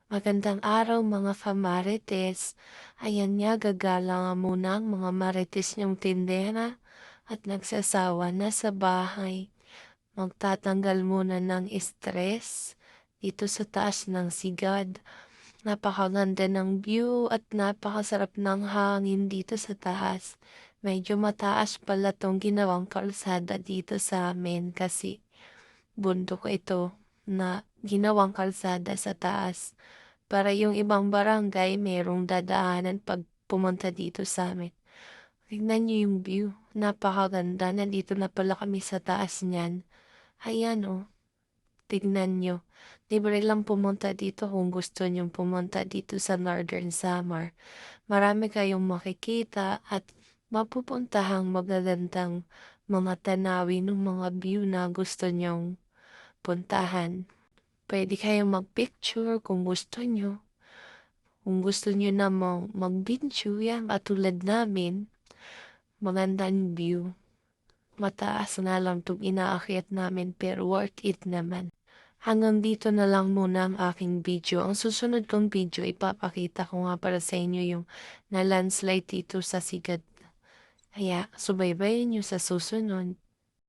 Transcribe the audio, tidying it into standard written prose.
Magandang araw mga kamarites. Ayan nga, gagala nga muna ang mga marites niyong tindera at nagsasawa na sa bahay. Magtatanggal muna ng stress dito sa taas ng sigad. Napakaganda ng view at napakasarap ng hangin dito sa taas. Medyo mataas pala tong ginawang kalsada dito sa amin kasi bundok ito na ginawang kalsada sa taas. Para yung ibang barangay merong dadaanan pag pumunta dito sa'min. Tignan niyo yung view, napakaganda. Nandito na pala kami sa taas niyan. Ayan oh, tignan niyo. Libre lang pumunta dito kung gusto niyong pumunta dito sa Northern Samar. Marami kayong makikita at mapupuntahang magagandang mga tanawin ng mga view na gusto niyong puntahan. Puwede kayong mag-picture kung gusto niyo. Kung gusto niyo namang mag-video, yan katulad namin, magandang view. Mataas nga lang 'tong inaakyat namin pero worth it naman. Hanggang dito na lang muna ang aking video. Ang susunod kong video ipapakita ko nga para sa inyo yung na landslide dito sa Sigad. Kaya subaybayan niyo sa susunod.